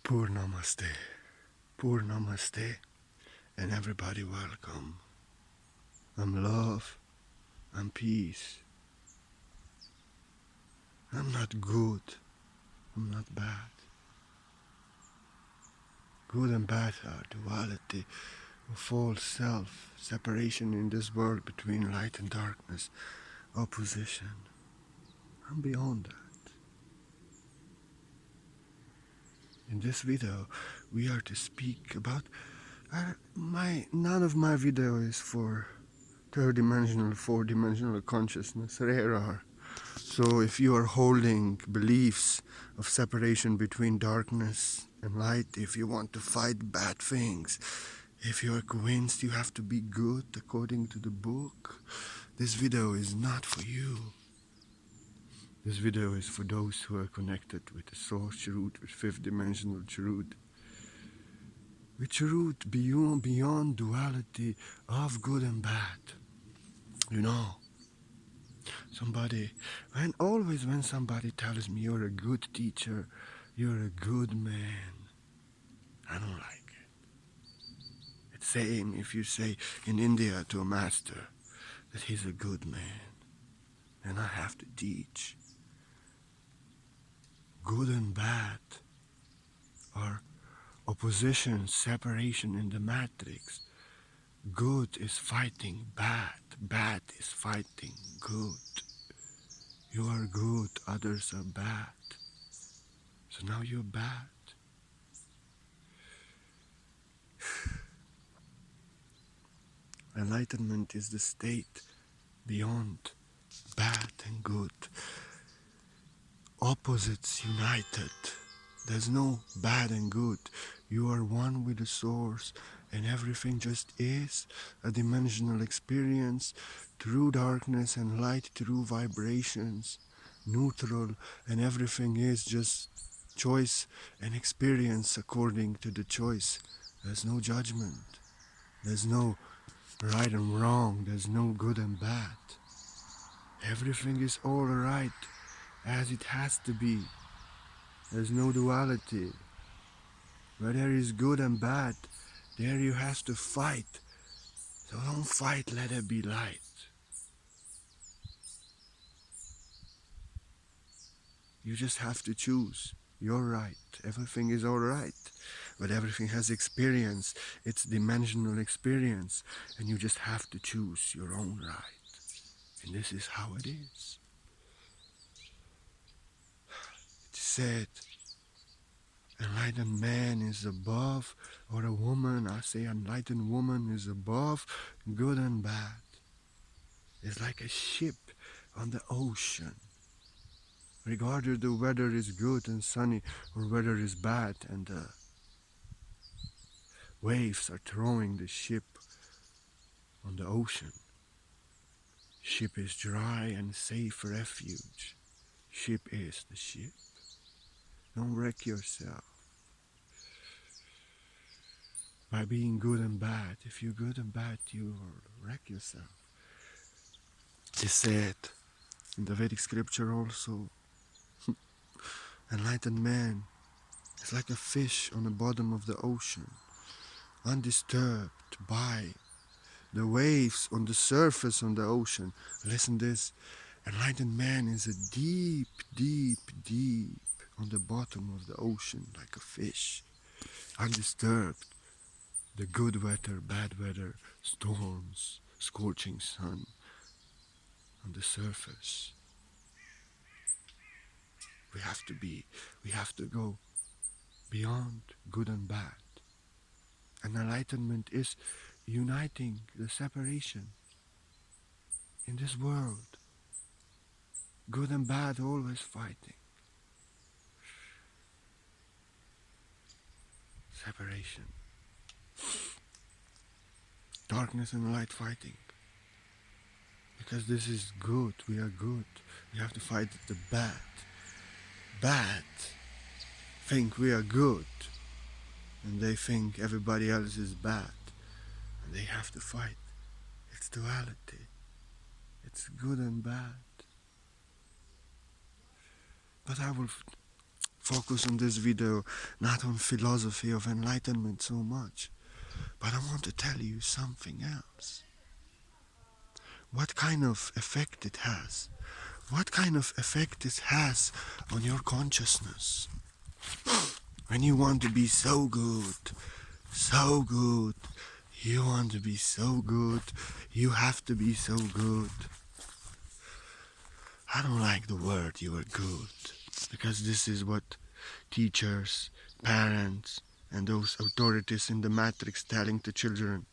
Purnamaste, Purnamaste, and everybody welcome. I'm love, I'm peace. I'm not good, I'm not bad. Good and bad are duality, a false self, separation in this world between light and darkness, opposition. I'm beyond that. In this video, we are to speak about none of my video is for third-dimensional, four-dimensional consciousness, rare are. So if you are holding beliefs of separation between darkness and light, if you want to fight bad things, if you are convinced you have to be good according to the book, this video is not for you. This video is for those who are connected with the source truth, with fifth dimensional truth, with truth beyond duality of good and bad. You know, always when somebody tells me you're a good teacher, you're a good man, I don't like it. It's same if you say in India to a master that he's a good man, then I have to teach. Good and bad are opposition, separation in the matrix. Good is fighting bad, bad is fighting good. You are good, others are bad. So now you're bad. Enlightenment is the state beyond bad and good. Opposites united. There's no bad and good. You are one with the source, and everything just is a dimensional experience through darkness and light, through vibrations, neutral, and everything is just choice and experience according to the choice. There's no judgment. There's no right and wrong. There's no good and bad. Everything is all right as it has to be. There's no duality. Where there is good and bad, there you have to fight. So don't fight, let it be light. You just have to choose. You're right. Everything is all right. But everything has experience. It's dimensional experience. And you just have to choose your own right. And this is how it is. It's said, enlightened man is above, or a woman, I say enlightened woman is above good and bad. It's like a ship on the ocean. Regardless the weather is good and sunny or weather is bad and the waves are throwing the ship on the ocean. Ship is dry and safe refuge. Ship is the ship. Don't wreck yourself by being good and bad. If you're good and bad, you will wreck yourself. It's said in the Vedic scripture also, enlightened man is like a fish on the bottom of the ocean, undisturbed by the waves on the surface on the ocean. Listen this, enlightened man is a deep, deep, deep on the bottom of the ocean like a fish, undisturbed. The good weather, bad weather, storms, scorching sun on the surface. We have to go beyond good and bad. And enlightenment is uniting the separation in this world. Good and bad always fighting. Separation. Darkness and light fighting. Because this is good, we are good. We have to fight the bad. Bad think we are good. And they think everybody else is bad. And they have to fight. It's duality. It's good and bad. But I will focus on this video not on philosophy of enlightenment so much, but I want to tell you something else. What kind of effect it has? What kind of effect it has on your consciousness? When you want to be so good, you want to be so good, you have to be so good. I don't like the word you are good, because this is what teachers, parents, and those authorities in the matrix telling the children.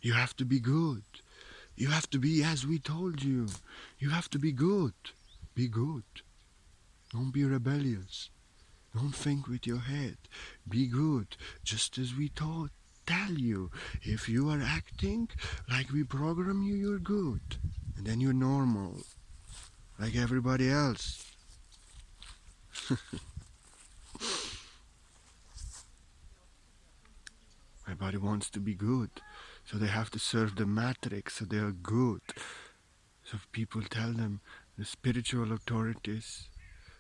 You have to be good. You have to be as we told you. You have to be good. Be good. Don't be rebellious. Don't think with your head. Be good, just as we tell you. If you are acting like we program you, you're good. And then you're normal, like everybody else. Everybody wants to be good, so they have to serve the matrix, so they are good. So if people tell them, the spiritual authorities,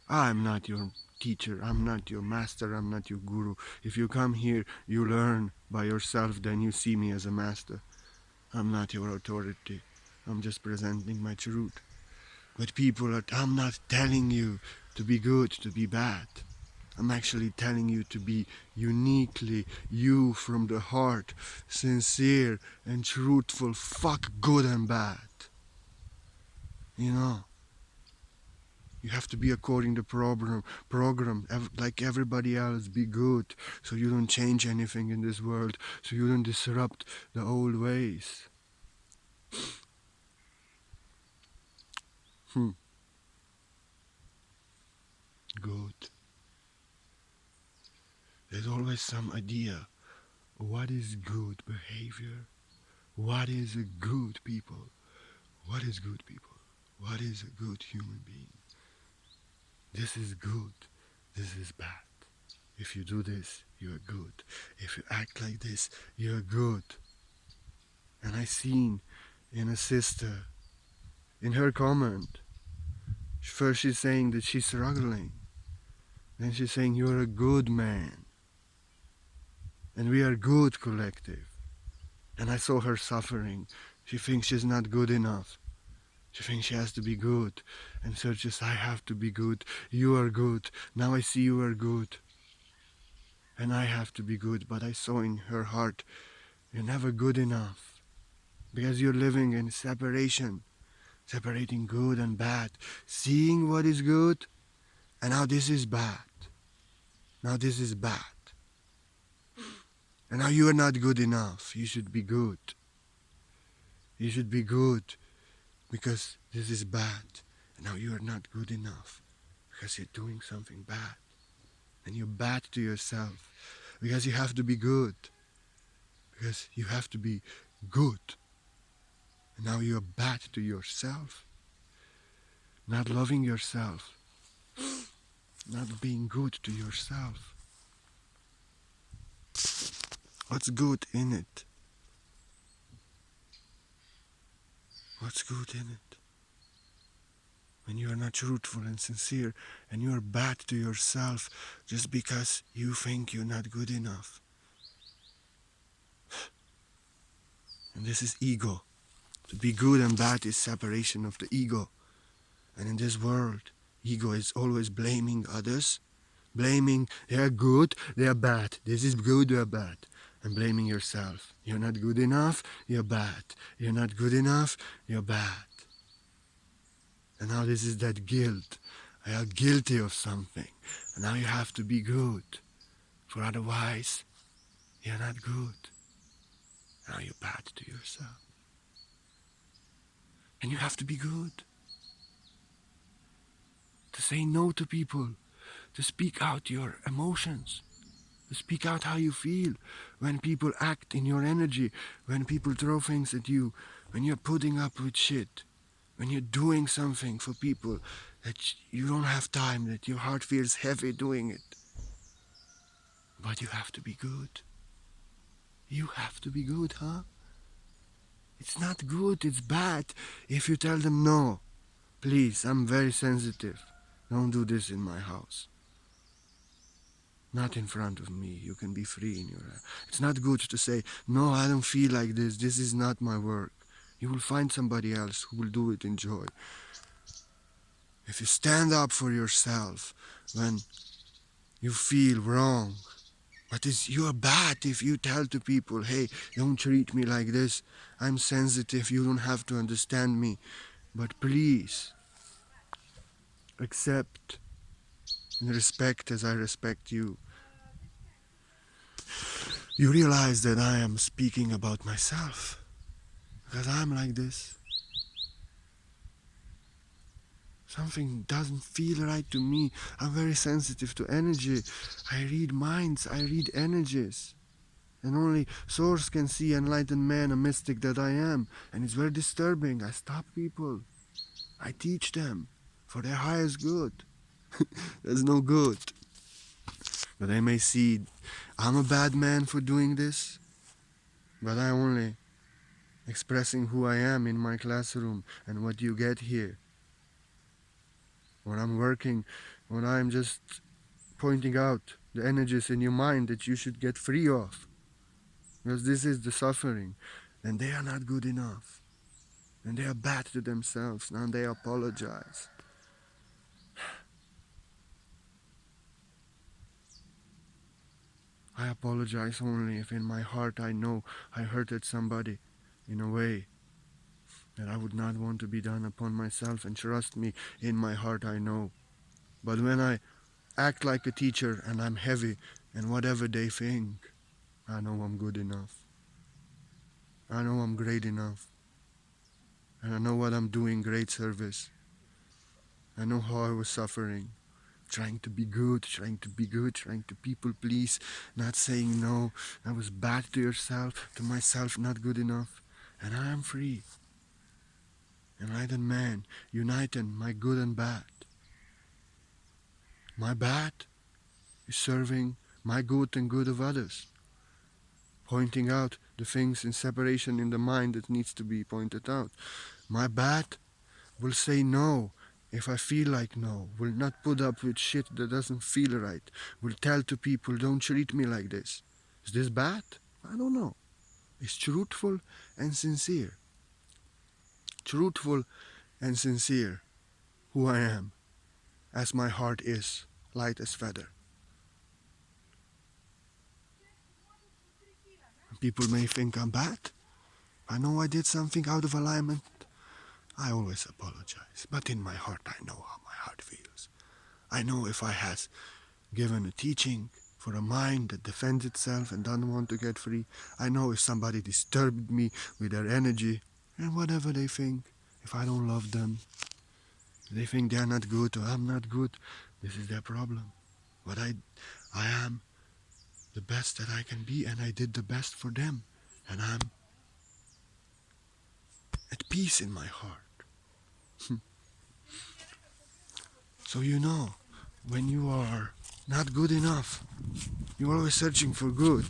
I'm not your teacher, I'm not your master, I'm not your guru. If you come here, you learn by yourself, then you see me as a master. I'm not your authority. I'm just presenting my truth. But I'm not telling you to be good, to be bad. I'm actually telling you to be uniquely you from the heart, sincere and truthful, fuck good and bad. You know? You have to be according to program, like everybody else, be good, so you don't change anything in this world, so you don't disrupt the old ways. Good. There's always some idea. What is good behavior? What is a good people? What is good people? What is a good human being? This is good. This is bad. If you do this, you are good. If you act like this, you are good. And I seen in a sister, in her comment, first she's saying that she's struggling. Then she's saying you're a good man. And we are good collective. And I saw her suffering. She thinks she's not good enough. She thinks she has to be good. And so just, I have to be good. You are good. Now I see you are good. And I have to be good. But I saw in her heart, you're never good enough. Because you're living in separation. Separating good and bad. Seeing what is good. And now this is bad. Now this is bad. And now you are not good enough. You should be good. You should be good because this is bad. And now you are not good enough because you're doing something bad. And you're bad to yourself because you have to be good. Because you have to be good. And now you're bad to yourself. Not loving yourself. Not being good to yourself. What's good in it? What's good in it? When you are not truthful and sincere and you are bad to yourself just because you think you're not good enough. And this is ego. To be good and bad is separation of the ego. And in this world, ego is always blaming others. Blaming, they're good, they're bad. This is good, they're bad. And blaming yourself. You're not good enough, you're bad. You're not good enough, you're bad. And now this is that guilt. I am guilty of something. And now you have to be good. For otherwise, you're not good. Now you're bad to yourself. And you have to be good. To say no to people. To speak out your emotions. To speak out how you feel. When people act in your energy. When people throw things at you. When you're putting up with shit. When you're doing something for people that you don't have time, that your heart feels heavy doing it. But you have to be good. You have to be good, huh? It's not good, it's bad if you tell them no. Please, I'm very sensitive. Don't do this in my house. not in front of me. You can be free in your life. It's not good to say, no, I don't feel like this. This is not my work. You will find somebody else who will do it in joy. If you stand up for yourself when you feel wrong, but you are bad if you tell to people, hey, don't treat me like this. I'm sensitive. You don't have to understand me. But please accept and respect as I respect you. You realize that I am speaking about myself because I'm like this. Something doesn't feel right to me. I'm very sensitive to energy. I read minds, I read energies. And only Source can see enlightened man, a mystic that I am. And it's very disturbing. I stop people. I teach them for their highest good. There's no good. But they may see I'm a bad man for doing this, but I'm only expressing who I am in my classroom and what you get here. When I'm working, when I'm just pointing out the energies in your mind that you should get free of. Because this is the suffering. And they are not good enough. And they are bad to themselves. Now they apologize. I apologize only if in my heart I know I hurted somebody in a way that I would not want to be done upon myself. And trust me, in my heart I know. But when I act like a teacher and I'm heavy and whatever they think, I know I'm good enough. I know I'm great enough. And I know what I'm doing great service. I know how I was suffering. Trying to be good, trying to people please, not saying no. I was bad to yourself, to myself, not good enough. And I am free. Enlightened man, united my good and bad. My bad is serving my good and good of others. Pointing out the things in separation in the mind that needs to be pointed out. My bad will say no if I feel like no, will not put up with shit that doesn't feel right, will tell to people, don't treat me like this. Is this bad? I don't know. It's truthful and sincere. Truthful and sincere, who I am, as my heart is, light as feather. People may think I'm bad. I know I did something out of alignment. I always apologize, but in my heart I know how my heart feels. I know if I has given a teaching for a mind that defends itself and doesn't want to get free. I know if somebody disturbed me with their energy and whatever they think, if I don't love them, they think they're not good or I'm not good, this is their problem. But I am the best that I can be and I did the best for them. And I'm at peace in my heart. So you know, when you are not good enough, you're always searching for good.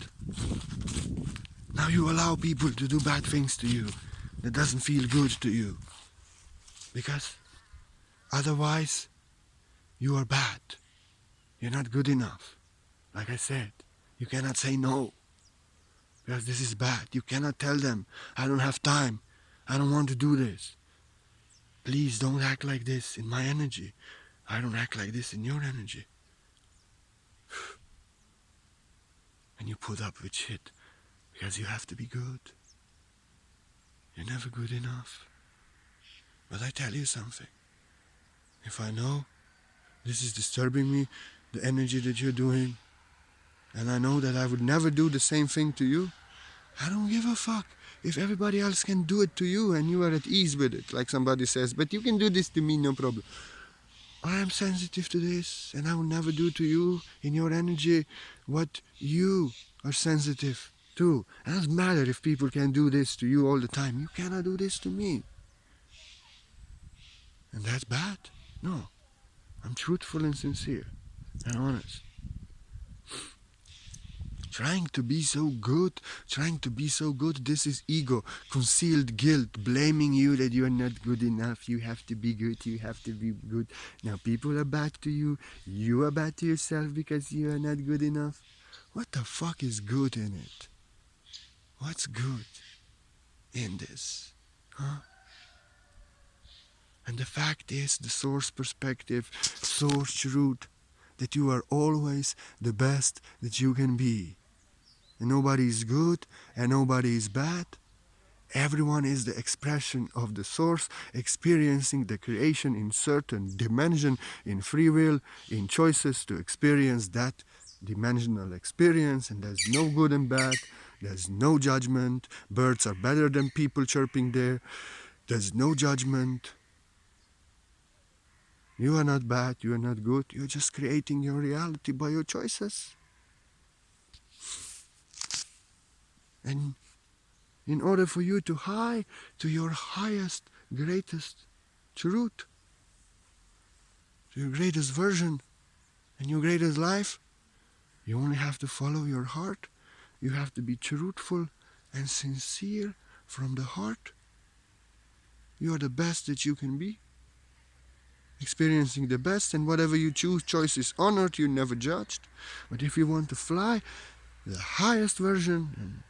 Now you allow people to do bad things to you that doesn't feel good to you. Because otherwise, you are bad. You're not good enough. Like I said, you cannot say no. Because this is bad. You cannot tell them, I don't have time. I don't want to do this. Please don't act like this in my energy. I don't act like this in your energy. And you put up with shit because you have to be good. You're never good enough. But I tell you something. If I know this is disturbing me, the energy that you're doing, and I know that I would never do the same thing to you, I don't give a fuck if everybody else can do it to you and you are at ease with it, like somebody says, but you can do this to me, no problem. I am sensitive to this, and I will never do to you in your energy what you are sensitive to. It doesn't matter if people can do this to you all the time. You cannot do this to me. And that's bad? No. I'm truthful and sincere and honest. Trying to be so good, this is ego, concealed guilt, blaming you that you are not good enough, you have to be good, Now people are bad to you are bad to yourself because you are not good enough. What the fuck is good in it? What's good in this? Huh? And the fact is, the source perspective, source truth, that you are always the best that you can be. And nobody is good and nobody is bad. Everyone is the expression of the source, experiencing the creation in certain dimension, in free will, in choices to experience that dimensional experience. And there's no good and bad. There's no judgment. Birds are better than people chirping there. There's no judgment. You are not bad. You are not good. You're just creating your reality by your choices. And in order for you to high to your highest, greatest truth, to your greatest version and your greatest life, you only have to follow your heart. You have to be truthful and sincere from the heart. You are the best that you can be, experiencing the best, and whatever you choose, choice is honored, you're never judged. But if you want to fly the highest version and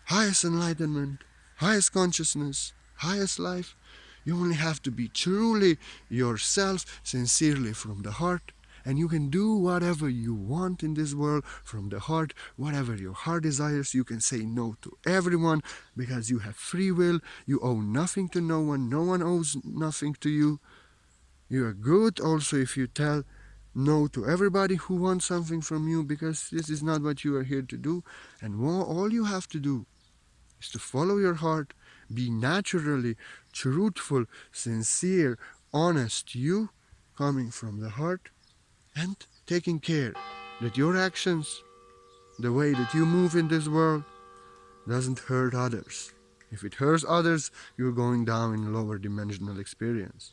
highest enlightenment, highest consciousness, highest life, you only have to be truly yourself, sincerely from the heart, and you can do whatever you want in this world from the heart, whatever your heart desires. You can say no to everyone because you have free will. You owe nothing to no one owes nothing to you. You are good also if you tell no to everybody who wants something from you, because this is not what you are here to do. And all you have to do is to follow your heart, be naturally truthful, sincere, honest you, coming from the heart, and taking care that your actions, the way that you move in this world, doesn't hurt others. If it hurts others, you're going down in a lower dimensional experience.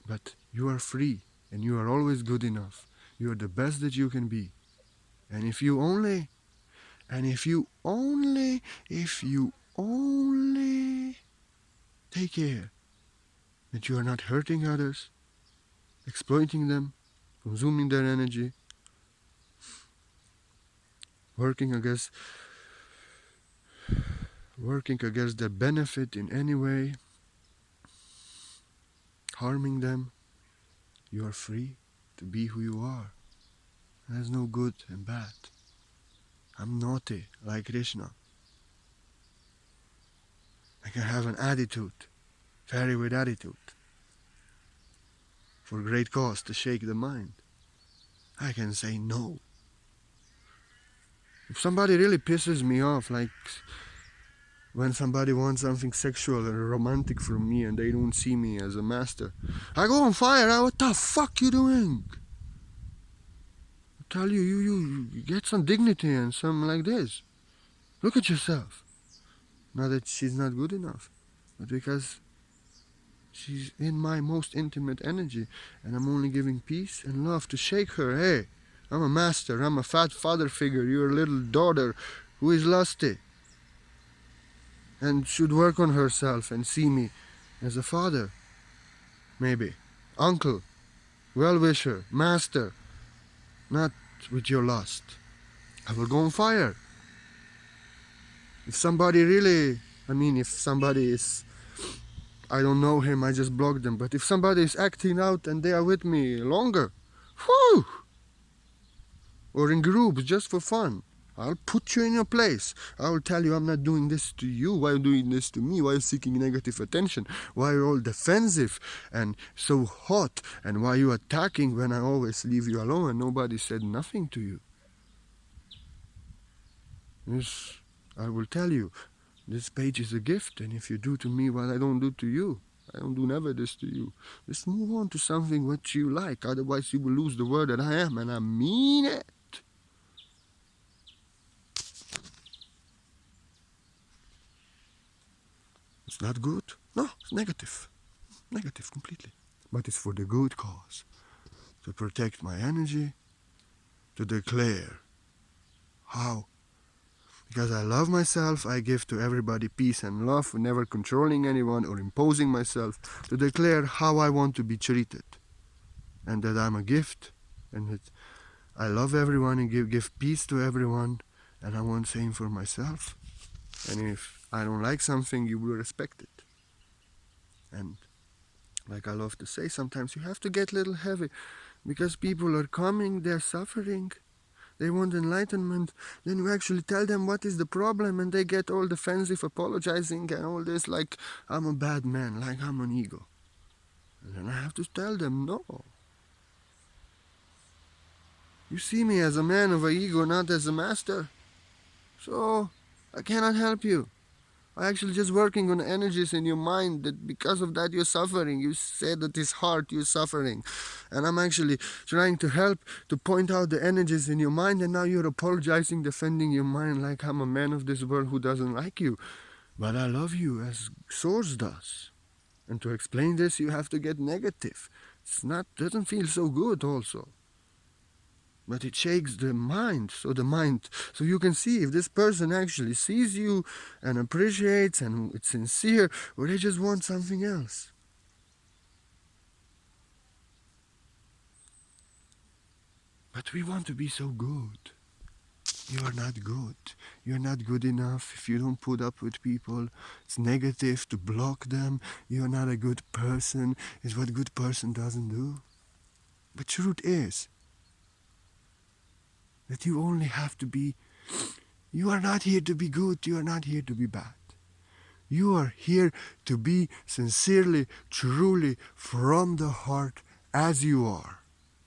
But you are free, and you are always good enough. You are the best that you can be. And if you only take care that you are not hurting others, exploiting them, consuming their energy, working against their benefit in any way, harming them, you are free to be who you are. There's no good and bad. I'm naughty like Krishna. I can have an attitude, fairy with attitude, for great cause to shake the mind. I can say no. If somebody really pisses me off, like when somebody wants something sexual or romantic from me and they don't see me as a master, I go on fire. What the fuck you doing? I tell you, you get some dignity and some like this. Look at yourself. Not that she's not good enough, but because she's in my most intimate energy, and I'm only giving peace and love to shake her. Hey, I'm a master. I'm a fat father figure. You're a little daughter who is lusty and should work on herself and see me as a father, maybe, uncle, well-wisher, master, not with your lust. I will go on fire. If somebody is, I don't know him, I just block them, but if somebody is acting out and they are with me longer, whew, or in groups just for fun, I'll put you in your place. I will tell you, I'm not doing this to you. Why are you doing this to me? Why are you seeking negative attention? Why are you all defensive and so hot? And why are you attacking when I always leave you alone and nobody said nothing to you? Yes, I will tell you, this page is a gift, and if you do to me what I don't do to you, I don't do never this to you. Just move on to something what you like. Otherwise you will lose the word that I am, and I mean it. It's not good. No, it's negative. Negative completely. But it's for the good cause. To protect my energy, to declare How? Because I love myself, I give to everybody peace and love, never controlling anyone or imposing myself, to declare how I want to be treated, and that I'm a gift, and that I love everyone and give peace to everyone, and I want same for myself. And if I don't like something, you will respect it. And like I love to say, sometimes you have to get a little heavy, because people are coming, they're suffering, they want enlightenment. Then you actually tell them what is the problem, and they get all defensive, apologizing, and all this, like I'm a bad man, like I'm an ego. And then I have to tell them, no. You see me as a man of an ego, not as a master. So I cannot help you. I actually just working on energies in your mind that because of that you're suffering. You said that it's hard, you're suffering. And I'm actually trying to help to point out the energies in your mind, and now you're apologizing, defending your mind like I'm a man of this world who doesn't like you. But I love you as Source does. And to explain this you have to get negative. It's not doesn't feel so good also. But it shakes the mind, so you can see if this person actually sees you and appreciates and it's sincere, or they just want something else. But we want to be so good. You are not good. You're not good enough if you don't put up with people. It's negative to block them. You're not a good person, is what a good person doesn't do. But truth is that you only have to be. You are not here to be good, you are not here to be bad. You are here to be sincerely, truly, from the heart as you are.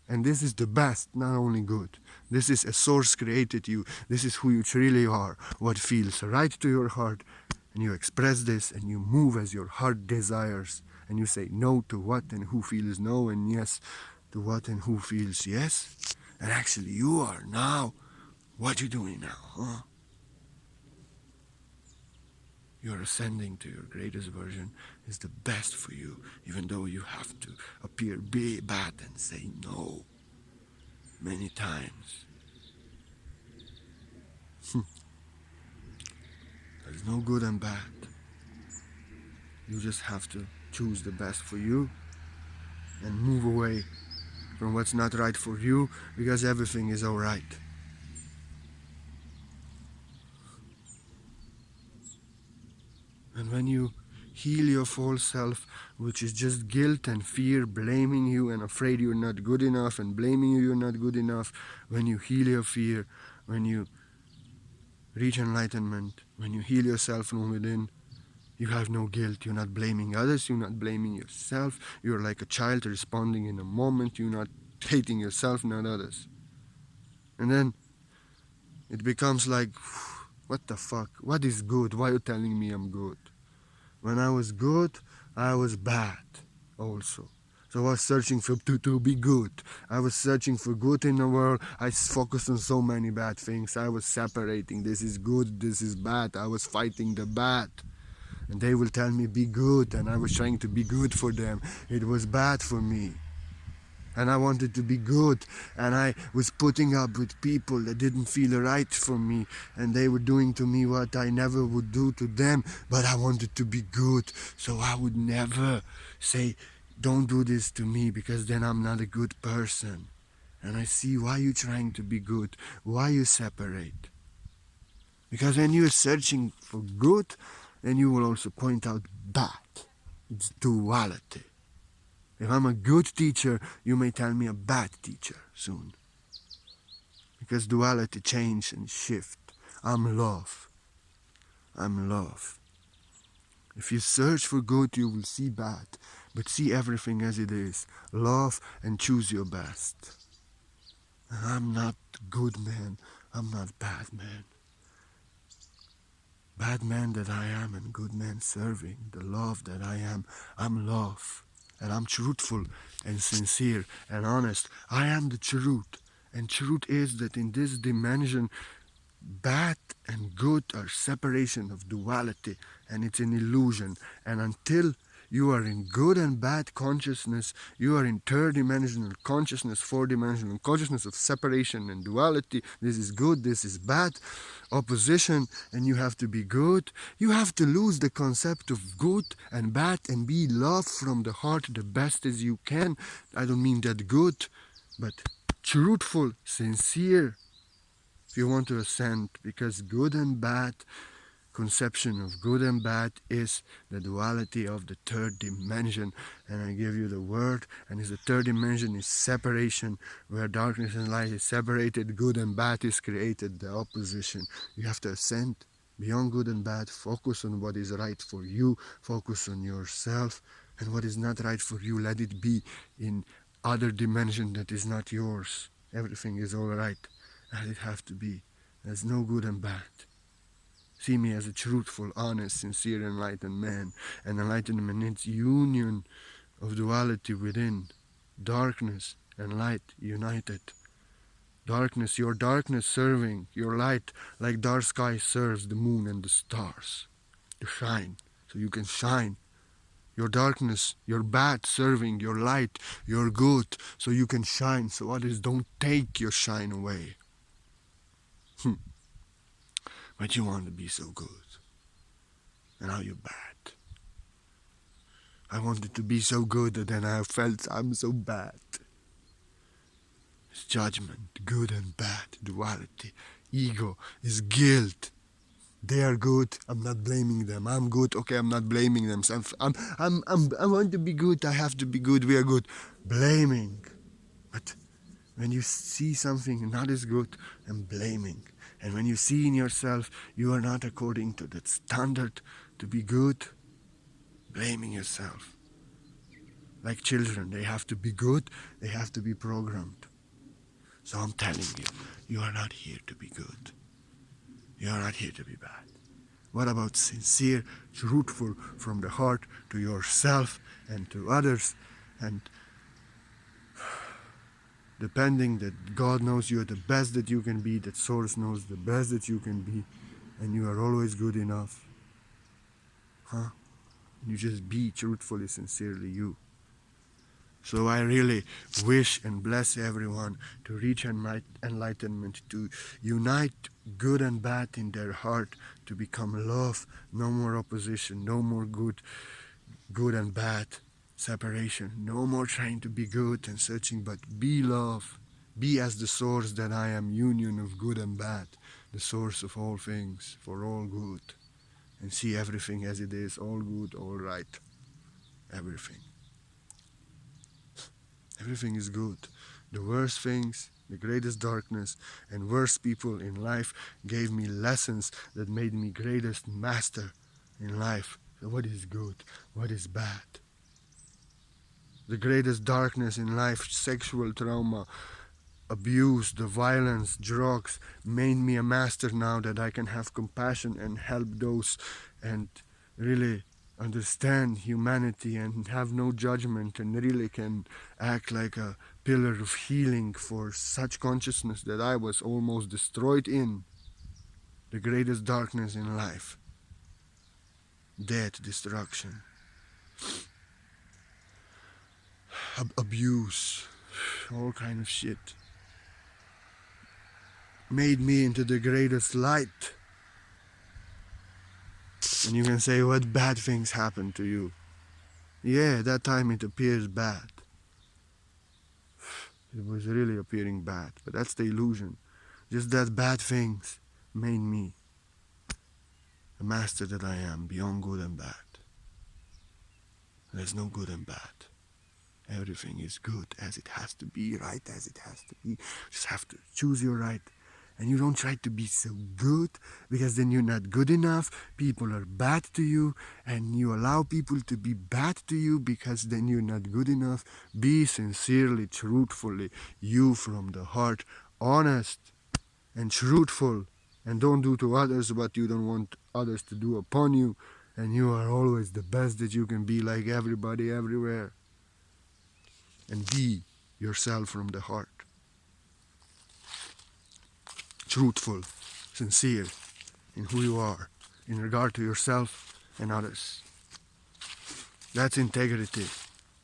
And this is the best, not only good. This is a source created you. This is who you truly are, what feels right to your heart. And you express this and you move as your heart desires. And you say no to what and who feels no, and yes to what and who feels yes. And actually you are now. What you doing now, huh? You're ascending to your greatest version is the best for you, even though you have to appear bad and say no many times. There's no good and bad. You just have to choose the best for you and move away from what's not right for you, because everything is alright. And when you heal your false self, which is just guilt and fear, blaming you and afraid you're not good enough and blaming you're not good enough, when you heal your fear, when you reach enlightenment, when you heal yourself from within, you have no guilt. You're not blaming others, you're not blaming yourself. You're like a child responding in a moment. You're not hating yourself, not others. And then it becomes like, what the fuck? What is good? Why are you telling me I'm good? When I was good, I was bad also. So I was searching to be good. I was searching for good in the world. I focused on so many bad things. I was separating. This is good, this is bad. I was fighting the bad. And they will tell me be good, and I was trying to be good for them. It was bad for me. And I wanted to be good, and I was putting up with people that didn't feel right for me, and they were doing to me what I never would do to them, but I wanted to be good, so I would never say, don't do this to me, because then I'm not a good person. And I see why you're trying to be good, why you separate. Because when you're searching for good, then you will also point out bad. It's duality. If I'm a good teacher, you may tell me a bad teacher soon. Because duality change and shift. I'm love. I'm love. If you search for good, you will see bad. But see everything as it is. Love and choose your best. And I'm not good man. I'm not bad man. Bad man that I am and good man serving. The love that I am. I'm love. And I'm truthful and sincere and honest. I am the truth. And truth is that in this dimension, bad and good are separation of duality, and it's an illusion. And until You are in good and bad consciousness. You are in third dimensional consciousness, fourth dimensional consciousness of separation and duality. This is good, this is bad, opposition, and you have to be good. You have to lose the concept of good and bad and be love from the heart the best as you can. I don't mean that good, but truthful, sincere, if you want to ascend, because good and bad conception of good and bad is the duality of the third dimension. And I give you the word, and the third dimension is separation, where darkness and light is separated, good and bad is created, the opposition. You have to ascend beyond good and bad, focus on what is right for you, focus on yourself, and what is not right for you, let it be in other dimension that is not yours. Everything is all right as it have to be. There's no good and bad. See me as a truthful, honest, sincere, enlightened man. And enlightenment is union of duality within. Darkness and light united. Darkness, your darkness serving your light like dark sky serves the moon and the stars. To shine, so you can shine. Your darkness, your bad serving your light, your good, so you can shine, so others don't take your shine away. But you want to be so good. And now you're bad. I wanted to be so good and then I felt I'm so bad. It's judgment, good and bad, duality. Ego is guilt. They are good. I'm not blaming them. I'm good. Okay, I'm not blaming them. So I want to be good. I have to be good. We are good. Blaming. But when you see something not as good, and blaming. And when you see in yourself you are not according to that standard to be good, blaming yourself. Like children, they have to be good, they have to be programmed. So I'm telling you, you are not here to be good. You are not here to be bad. What about sincere, truthful, from the heart to yourself and to others, and depending that God knows you are the best that you can be, that Source knows the best that you can be, and you are always good enough. Huh? You just be truthfully, sincerely you. So I really wish and bless everyone to reach enlightenment, to unite good and bad in their heart, to become love, no more opposition, no more good and bad separation, no more trying to be good and searching, but be love. Be as the source that I am, union of good and bad, the source of all things, for all good. And see everything as it is, all good, all right, everything. Everything is good. The worst things, the greatest darkness, and worst people in life gave me lessons that made me greatest master in life. So what is good? What is bad? The greatest darkness in life, sexual trauma, abuse, the violence, drugs, made me a master now that I can have compassion and help those and really understand humanity and have no judgment and really can act like a pillar of healing for such consciousness that I was almost destroyed in. The greatest darkness in life. Death, destruction, abuse, all kind of shit. Made me into the greatest light. And you can say, what bad things happened to you? Yeah, that time it appears bad. It was really appearing bad, but that's the illusion. Just that bad things made me the master that I am, beyond good and bad. There's no good and bad. Everything is good as it has to be, right as it has to be. Just have to choose your right. And you don't try to be so good, because then you're not good enough. People are bad to you, and you allow people to be bad to you because then you're not good enough. Be sincerely, truthfully, you from the heart, honest and truthful, and don't do to others what you don't want others to do upon you. And you are always the best that you can be, like everybody everywhere. And be yourself from the heart. Truthful, sincere in who you are, in regard to yourself and others. That's integrity.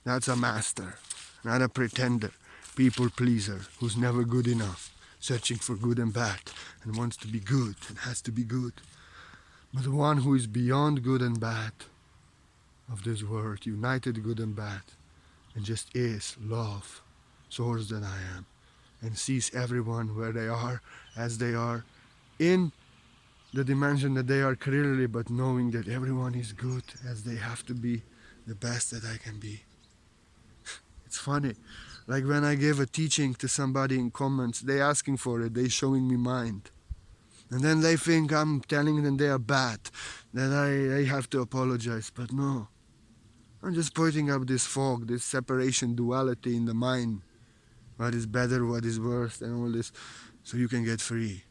That's a master, not a pretender, people pleaser who's never good enough, searching for good and bad, and wants to be good and has to be good. But the one who is beyond good and bad of this world, united good and bad, and just is love, source that I am, and sees everyone where they are, as they are, in the dimension that they are clearly, but knowing that everyone is good as they have to be, the best that I can be. It's funny. Like when I give a teaching to somebody in comments, they asking for it, they showing me mind. And then they think I'm telling them they are bad, that I have to apologize. But no, I'm just pointing up this fog, this separation, duality in the mind. What is better, what is worse, and all this, so you can get free.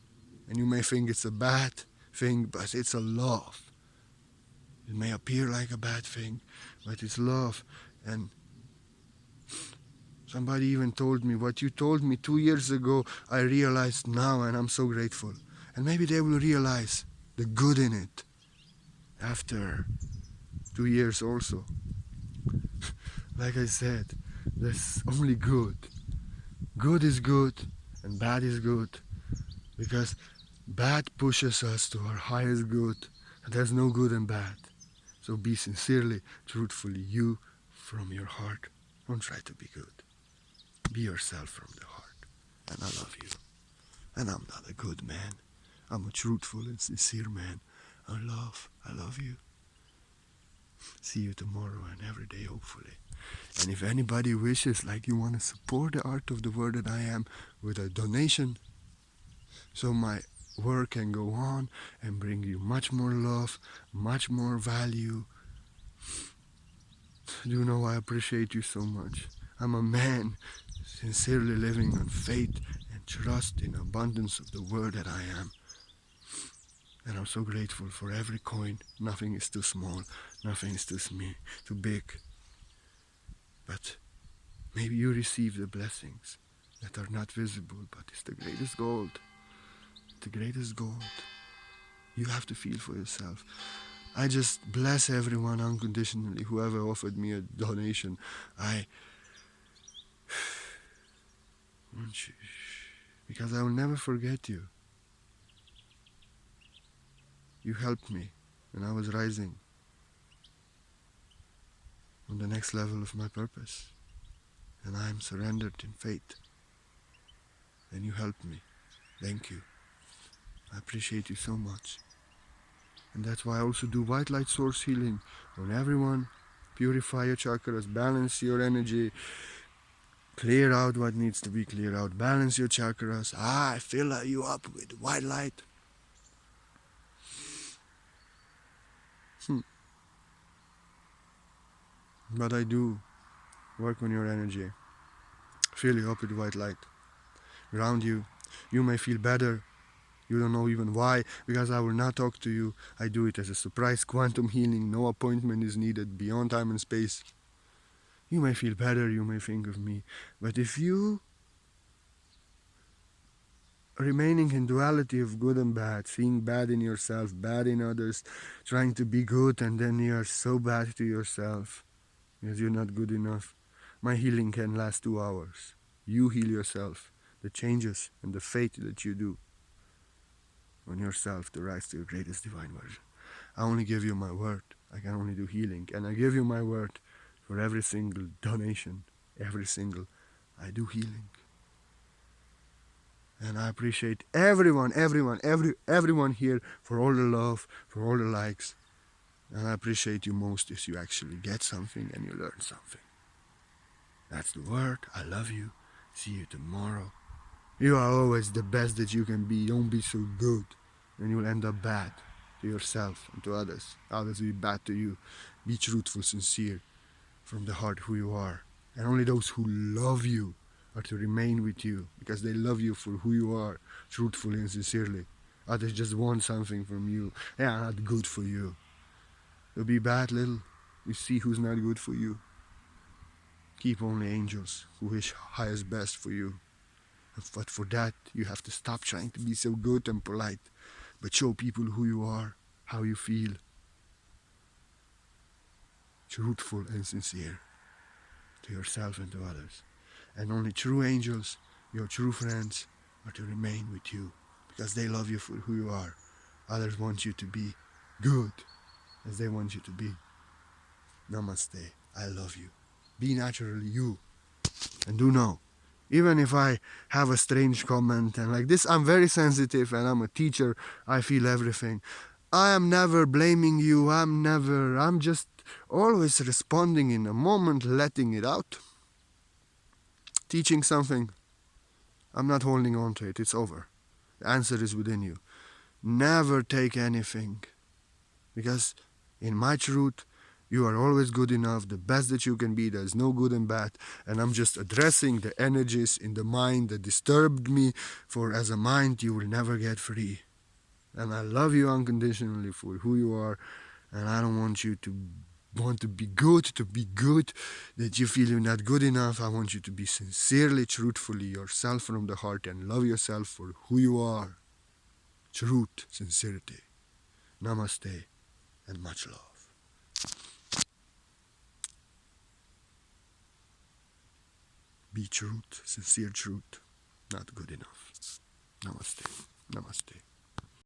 And you may think it's a bad thing, but it's a love. It may appear like a bad thing, but it's love. And somebody even told me, what you told me 2 years ago, I realized now, and I'm so grateful. And maybe they will realize the good in it after 2 years also. Like I said, there's only good. Good is good, and bad is good. Because bad pushes us to our highest good, and there's no good and bad. So be sincerely, truthfully you from your heart. Don't try to be good. Be yourself from the heart. And I love you. And I'm not a good man. I'm a truthful and sincere man. I love you. See you tomorrow and every day, hopefully. And if anybody wishes, like you want to support the art of the word that I am with a donation, so my work can go on and bring you much more love, much more value. You know I appreciate you so much. I'm a man sincerely living on faith and trust in abundance of the word that I am. And I'm so grateful for every coin. Nothing is too small, nothing is too big. But maybe you receive the blessings that are not visible, but it's the greatest gold. The greatest gold. You have to feel for yourself. I just bless everyone unconditionally, whoever offered me a donation. Because I will never forget you. You helped me when I was rising on the next level of my purpose. And I am surrendered in faith. And you helped me. Thank you. I appreciate you so much. And that's why I also do white light source healing on everyone. Purify your chakras, balance your energy, clear out what needs to be cleared out, balance your chakras. I fill you up with white light. But I do work on your energy, fill you up with white light, ground you. You may feel better. You don't know even why, because I will not talk to you. I do it as a surprise quantum healing. No appointment is needed beyond time and space. You may feel better, you may think of me. But if you remaining in duality of good and bad, seeing bad in yourself, bad in others, trying to be good, and then you are so bad to yourself because you're not good enough, my healing can last 2 hours. You heal yourself. The changes and the faith that you do on yourself to rise to your greatest divine version. I only give you my word. I can only do healing. And I give you my word for every single donation, every single, I do healing. And I appreciate everyone here for all the love, for all the likes. And I appreciate you most if you actually get something and you learn something. That's the word. I love you. See you tomorrow. You are always the best that you can be. Don't be so good. And you'll end up bad to yourself and to others. Others will be bad to you. Be truthful, sincere, from the heart who you are. And only those who love you are to remain with you because they love you for who you are, truthfully and sincerely. Others just want something from you. They are not good for you. They'll be bad little. You see who's not good for you. Keep only angels who wish highest best for you. But for that, you have to stop trying to be so good and polite, but show people who you are, how you feel. truthful and sincere to yourself and to others. And only true angels, your true friends, are to remain with you because they love you for who you are. Others want you to be good as they want you to be. Namaste. I love you. Be naturally you. And do know, even if I have a strange comment and like this, I'm very sensitive and I'm a teacher, I feel everything. I am never blaming you, I'm just always responding in a moment, letting it out. Teaching something, I'm not holding on to it, it's over. The answer is within you. Never take anything, because in my truth, you are always good enough, the best that you can be. There's no good and bad. And I'm just addressing the energies in the mind that disturbed me, for as a mind, you will never get free. And I love you unconditionally for who you are. And I don't want you to want to be good, that you feel you're not good enough. I want you to be sincerely, truthfully yourself from the heart and love yourself for who you are. Truth, sincerity. Namaste and much love. Be truth, sincere truth, not good enough. Namaste.